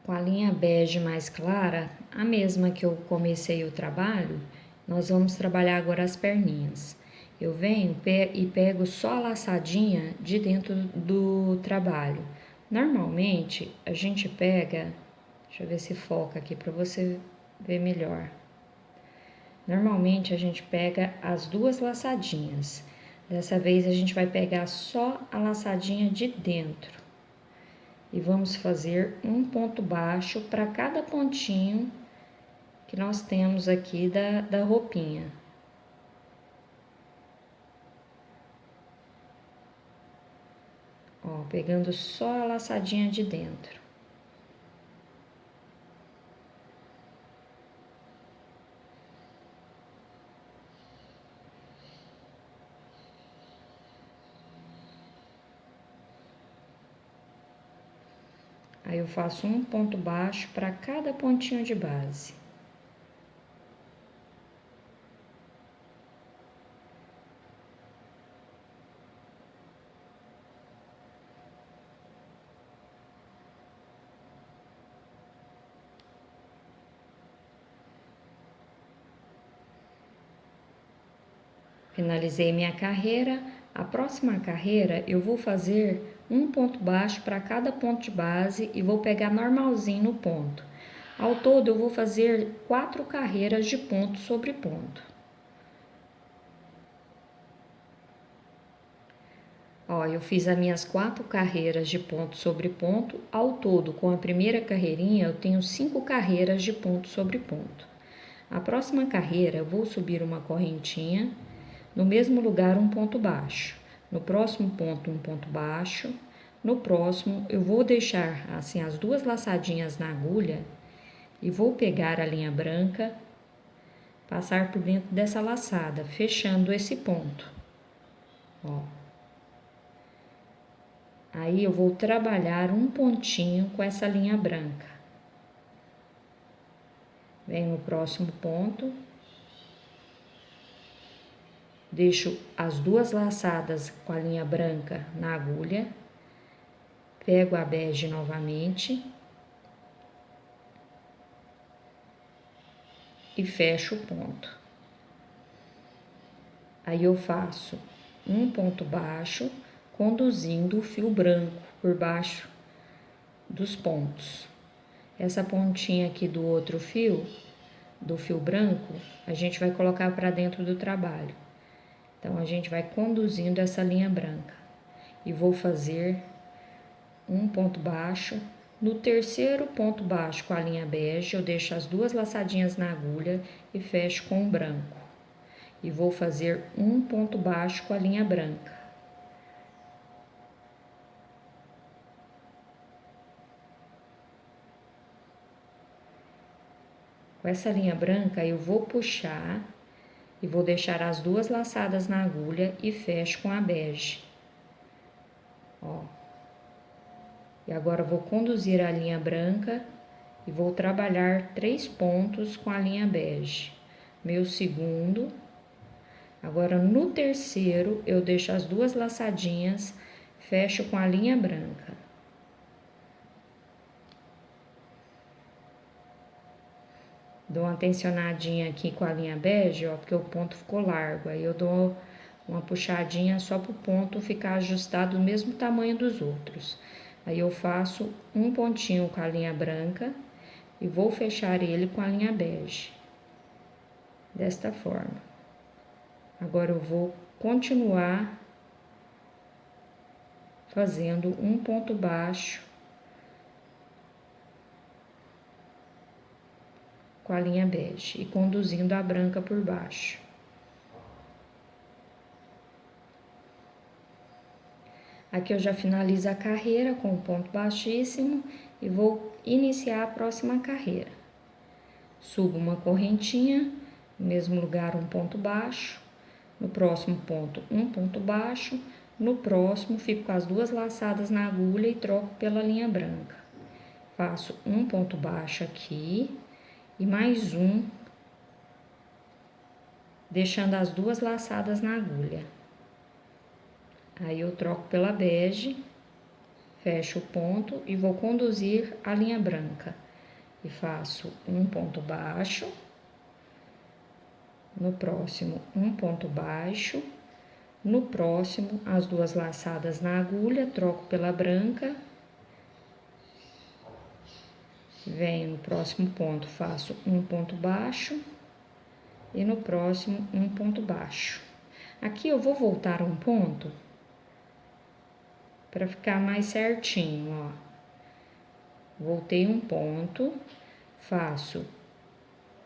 Com a linha bege mais clara, a mesma que eu comecei o trabalho, nós vamos trabalhar agora as perninhas. Eu venho e pego só a laçadinha de dentro do trabalho. Normalmente, a gente pega, deixa eu ver se foca aqui para você ver melhor. Normalmente, a gente pega as duas laçadinhas. Dessa vez, a gente vai pegar só a laçadinha de dentro. E vamos fazer um ponto baixo para cada pontinho que nós temos aqui da roupinha. Ó, pegando só a laçadinha de dentro. Aí eu faço um ponto baixo para cada pontinho de base. Finalizei minha carreira. A próxima carreira eu vou fazer um ponto baixo para cada ponto de base e vou pegar normalzinho no ponto. Ao todo eu vou fazer 4 carreiras de ponto sobre ponto. Ó, eu fiz as minhas 4 carreiras de ponto sobre ponto. Ao todo, com a primeira carreirinha, eu tenho 5 carreiras de ponto sobre ponto. A próxima carreira, eu vou subir uma correntinha, no mesmo lugar um ponto baixo. No próximo ponto, um ponto baixo. No próximo, eu vou deixar assim as duas laçadinhas na agulha e vou pegar a linha branca, passar por dentro dessa laçada, fechando esse ponto. Ó. Aí eu vou trabalhar um pontinho com essa linha branca. Venho no próximo ponto. Deixo as duas laçadas com a linha branca na agulha. Pego a bege novamente. E fecho o ponto. Aí eu faço um ponto baixo, conduzindo o fio branco por baixo dos pontos. Essa pontinha aqui do outro fio, do fio branco, a gente vai colocar para dentro do trabalho. Então, a gente vai conduzindo essa linha branca. E vou fazer um ponto baixo. No terceiro ponto baixo com a linha bege, eu deixo as duas laçadinhas na agulha e fecho com o branco. E vou fazer um ponto baixo com a linha branca. Com essa linha branca, eu vou puxar e vou deixar as duas laçadas na agulha e fecho com a bege. Ó. E agora, vou conduzir a linha branca e vou trabalhar 3 pontos com a linha bege. Meu segundo. Agora, no terceiro, eu deixo as duas laçadinhas, fecho com a linha branca. Dou uma tensionadinha aqui com a linha bege, ó, porque o ponto ficou largo. Aí eu dou uma puxadinha só pro ponto ficar ajustado do mesmo tamanho dos outros. Aí eu faço um pontinho com a linha branca e vou fechar ele com a linha bege. Desta forma. Agora eu vou continuar fazendo um ponto baixo com a linha bege e conduzindo a branca por baixo. Aqui eu já finalizo a carreira com um ponto baixíssimo e vou iniciar a próxima carreira. Subo uma correntinha, no mesmo lugar um ponto baixo, no próximo ponto um ponto baixo, no próximo fico com as duas laçadas na agulha e troco pela linha branca. Faço um ponto baixo aqui e mais um, deixando as duas laçadas na agulha. Aí eu troco pela bege, fecho o ponto e vou conduzir a linha branca. E faço um ponto baixo, no próximo um ponto baixo, no próximo as duas laçadas na agulha, troco pela branca, venho no próximo ponto, faço um ponto baixo e no próximo um ponto baixo. Aqui eu vou voltar um ponto para ficar mais certinho, ó. Voltei um ponto, faço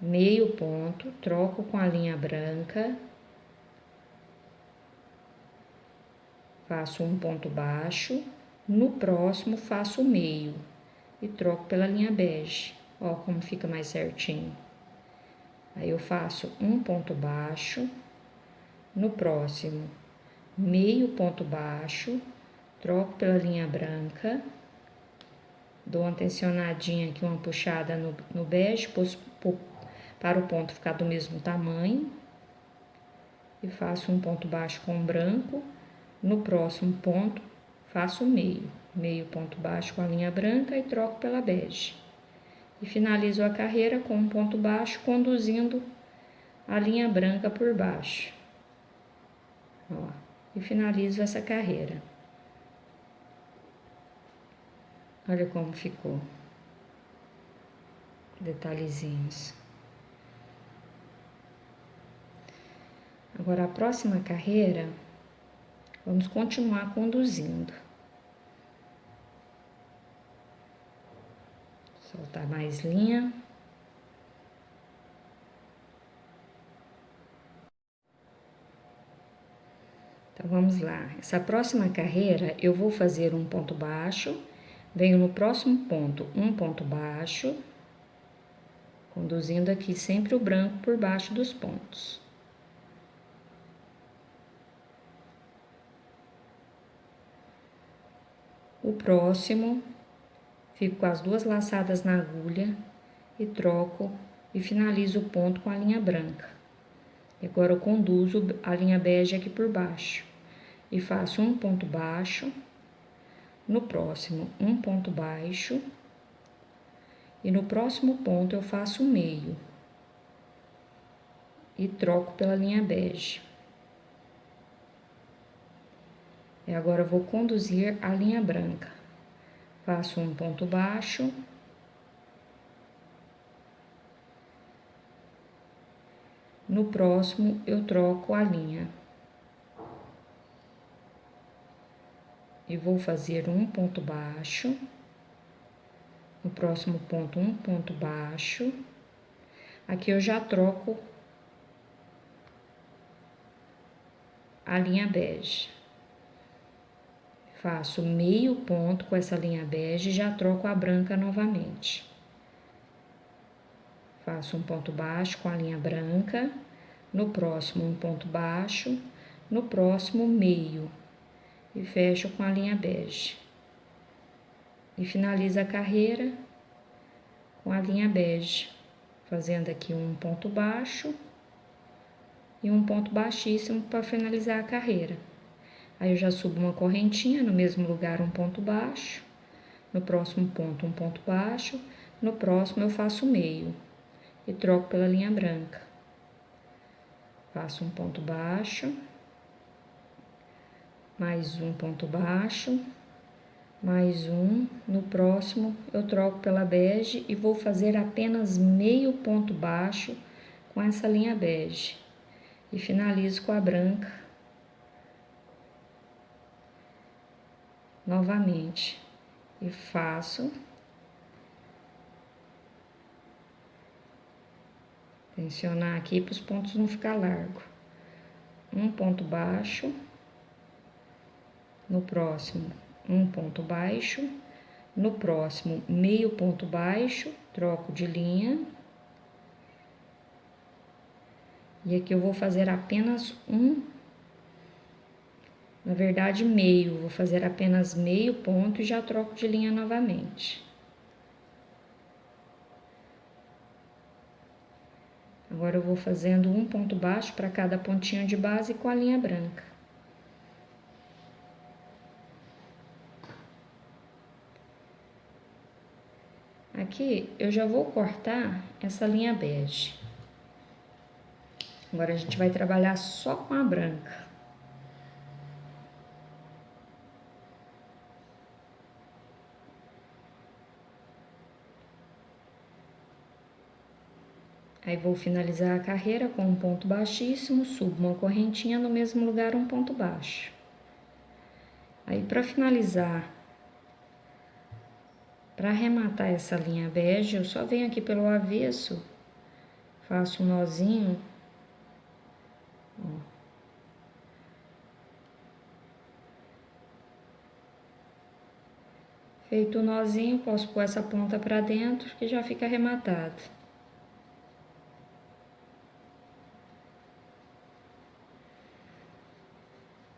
meio ponto, troco com a linha branca, faço um ponto baixo, no próximo faço meio e troco pela linha bege. Ó como fica mais certinho. Aí eu faço um ponto baixo, no próximo meio ponto baixo, troco pela linha branca, dou uma tensionadinha aqui, uma puxada no bege, para o ponto ficar do mesmo tamanho, e faço um ponto baixo com branco, no próximo ponto faço meio ponto baixo com a linha branca e troco pela bege. E finalizo a carreira com um ponto baixo, conduzindo a linha branca por baixo. Ó, e finalizo essa carreira. Olha como ficou. Detalhezinhos. Agora, a próxima carreira, vamos continuar conduzindo. Soltar mais linha. Então, vamos lá. Essa próxima carreira, eu vou fazer um ponto baixo, venho no próximo ponto, um ponto baixo, conduzindo aqui sempre o branco por baixo dos pontos. O próximo, fico com as duas laçadas na agulha e troco e finalizo o ponto com a linha branca. E agora eu conduzo a linha bege aqui por baixo e faço um ponto baixo, no próximo um ponto baixo e no próximo ponto eu faço meio e troco pela linha bege. E agora eu vou conduzir a linha branca. Faço um ponto baixo, no próximo eu troco a linha. E vou fazer um ponto baixo, no próximo ponto um ponto baixo. Aqui eu já troco a linha bege. Faço meio ponto com essa linha bege e já troco a branca novamente. Faço um ponto baixo com a linha branca, no próximo um ponto baixo, no próximo meio e fecho com a linha bege. E finalizo a carreira com a linha bege, fazendo aqui um ponto baixo e um ponto baixíssimo para finalizar a carreira. Aí eu já subo uma correntinha, no mesmo lugar um ponto baixo, no próximo ponto um ponto baixo, no próximo eu faço meio e troco pela linha branca. Faço um ponto baixo, mais um ponto baixo, mais um, no próximo eu troco pela bege e vou fazer apenas meio ponto baixo com essa linha bege e finalizo com a branca. Novamente, e faço, tensionar aqui para os pontos não ficar largo, um ponto baixo, no próximo um ponto baixo, no próximo meio ponto baixo, troco de linha, e aqui eu vou fazer apenas na verdade meio, vou fazer apenas meio ponto e já troco de linha novamente. Agora eu vou fazendo um ponto baixo para cada pontinho de base com a linha branca. Aqui eu já vou cortar essa linha bege. Agora a gente vai trabalhar só com a branca. Aí vou finalizar a carreira com um ponto baixíssimo, subo uma correntinha no mesmo lugar, um ponto baixo. Aí para finalizar, para arrematar essa linha bege, eu só venho aqui pelo avesso, faço um nozinho, ó. Feito o nozinho, posso pôr essa ponta para dentro que já fica arrematado.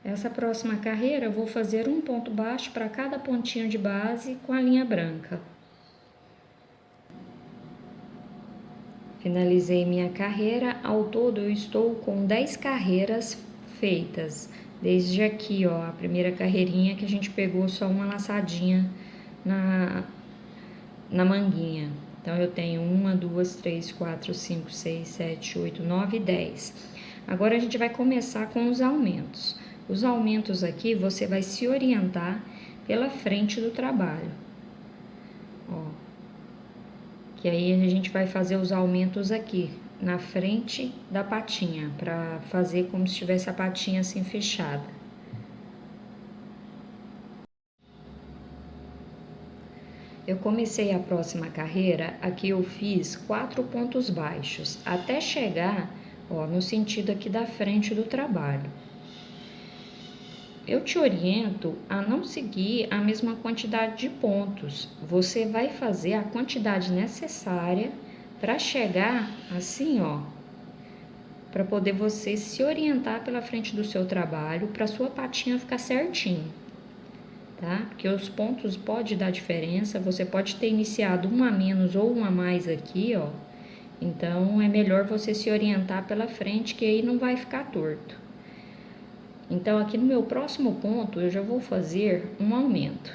Essa próxima carreira eu vou fazer um ponto baixo para cada pontinho de base com a linha branca. Finalizei minha carreira, ao todo eu estou com 10 carreiras feitas. Desde aqui, ó, a primeira carreirinha que a gente pegou só uma laçadinha na manguinha. Então, eu tenho 1, 2, 3, 4, 5, 6, 7, 8, 9 e 10. Agora, a gente vai começar com os aumentos. Os aumentos aqui, você vai se orientar pela frente do trabalho. Ó, que aí a gente vai fazer os aumentos aqui, na frente da patinha, para fazer como se tivesse a patinha assim fechada. Eu comecei a próxima carreira, aqui eu fiz 4 pontos baixos, até chegar, ó, no sentido aqui da frente do trabalho. Eu te oriento a não seguir a mesma quantidade de pontos. Você vai fazer a quantidade necessária para chegar assim, ó, para poder você se orientar pela frente do seu trabalho, para sua patinha ficar certinho, tá? Porque os pontos pode dar diferença, você pode ter iniciado um a menos ou um a mais aqui, ó. Então, é melhor você se orientar pela frente, que aí não vai ficar torto. Então, aqui no meu próximo ponto, eu já vou fazer um aumento.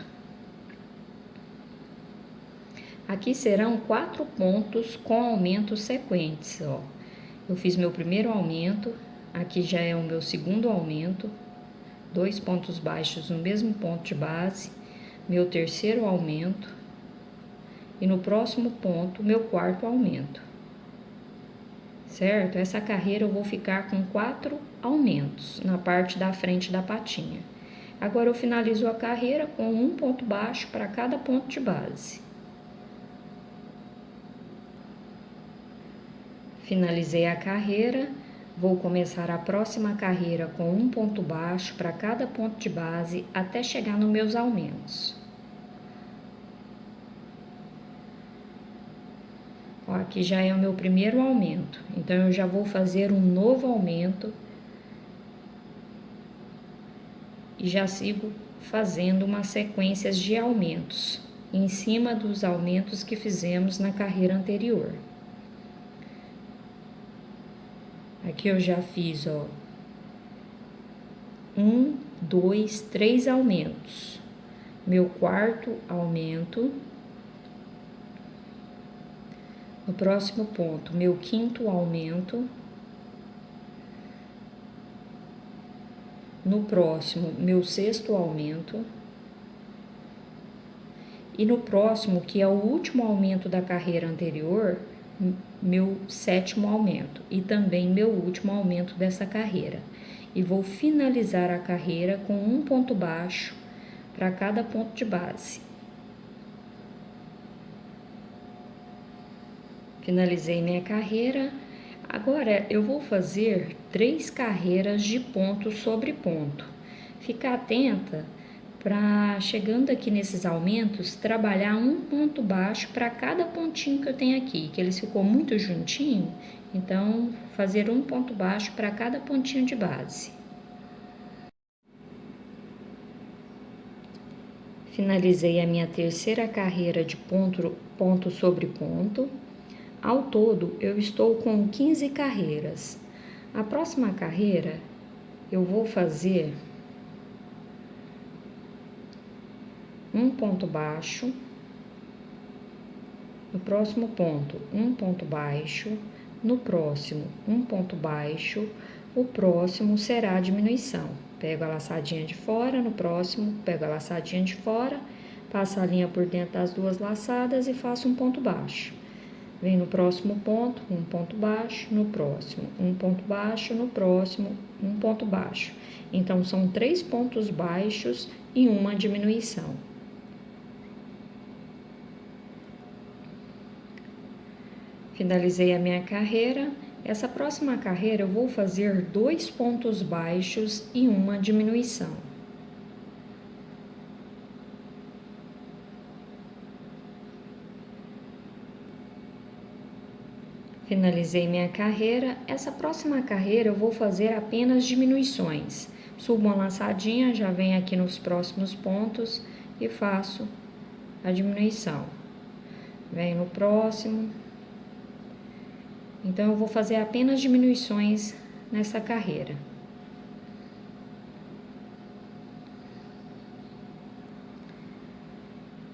Aqui serão 4 pontos com aumentos sequentes, ó. Eu fiz meu primeiro aumento, aqui já é o meu segundo aumento, 2 pontos baixos no mesmo ponto de base, meu terceiro aumento, e no próximo ponto, meu quarto aumento. Certo? Essa carreira eu vou ficar com 4 aumentos na parte da frente da patinha. Agora eu finalizo a carreira com um ponto baixo para cada ponto de base. Finalizei a carreira, vou começar a próxima carreira com um ponto baixo para cada ponto de base até chegar nos meus aumentos. Ó, aqui já é o meu primeiro aumento, então eu já vou fazer um novo aumento e já sigo fazendo uma sequência de aumentos em cima dos aumentos que fizemos na carreira anterior. Aqui eu já fiz, ó, 1, 2, 3 aumentos. Meu quarto aumento. No próximo ponto, meu quinto aumento. No próximo, meu sexto aumento. E no próximo, que é o último aumento da carreira anterior, meu sétimo aumento. E também meu último aumento dessa carreira. E vou finalizar a carreira com um ponto baixo para cada ponto de base. Finalizei minha carreira. Agora eu vou fazer 3 carreiras de ponto sobre ponto. Fica atenta para, chegando aqui nesses aumentos, trabalhar um ponto baixo para cada pontinho que eu tenho aqui, que eles ficou muito juntinho, então fazer um ponto baixo para cada pontinho de base. Finalizei a minha terceira carreira de ponto sobre ponto. Ao todo, eu estou com 15 carreiras. A próxima carreira, eu vou fazer um ponto baixo No próximo ponto, um ponto baixo. No próximo, um ponto baixo. O próximo será a diminuição. Pego a laçadinha de fora, no próximo, pego a laçadinha de fora, passo a linha por dentro das duas laçadas e faço um ponto baixo. Vem no próximo ponto, um ponto baixo, no próximo, um ponto baixo, no próximo, um ponto baixo. Então, são 3 pontos baixos e uma diminuição. Finalizei a minha carreira. Essa próxima carreira eu vou fazer 2 pontos baixos e uma diminuição. Finalizei minha carreira. Essa próxima carreira eu vou fazer apenas diminuições. Subo uma laçadinha, já venho aqui nos próximos pontos e faço a diminuição. Venho no próximo. Então, eu vou fazer apenas diminuições nessa carreira.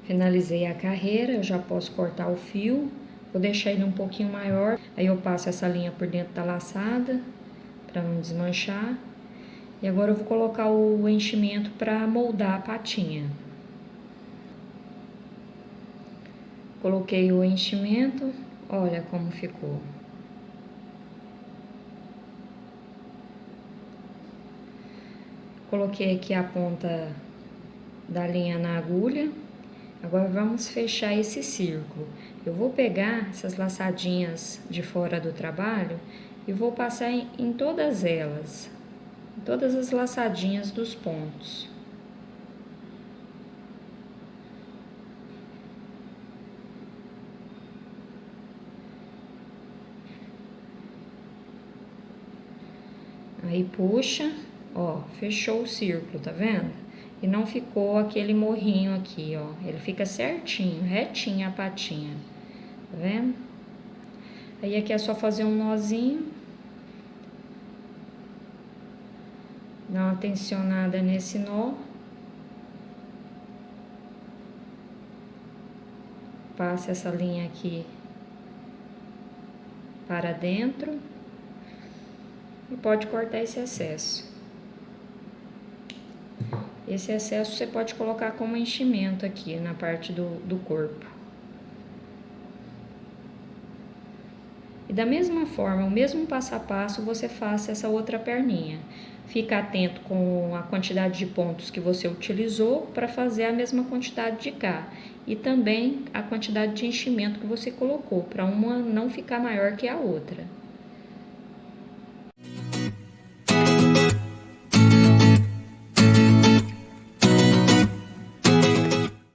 Finalizei a carreira, eu já posso cortar o fio. Vou deixar ele um pouquinho maior, aí eu passo essa linha por dentro da laçada, para não desmanchar. E agora eu vou colocar o enchimento para moldar a patinha. Coloquei o enchimento, olha como ficou. Coloquei aqui a ponta da linha na agulha. Agora vamos fechar esse círculo. Eu vou pegar essas laçadinhas de fora do trabalho e vou passar em todas elas, em todas as laçadinhas dos pontos. Aí puxa, ó, fechou o círculo, tá vendo? E não ficou aquele morrinho aqui, ó. Ele fica certinho, retinho a patinha. Tá vendo? Aí aqui é só fazer um nozinho. Dar uma tensionada nesse nó. Passa essa linha aqui para dentro. E pode cortar esse excesso. Esse excesso você pode colocar como enchimento aqui na parte do corpo. E da mesma forma, o mesmo passo a passo, você faça essa outra perninha. Fica atento com a quantidade de pontos que você utilizou para fazer a mesma quantidade de cá. E também a quantidade de enchimento que você colocou, para uma não ficar maior que a outra.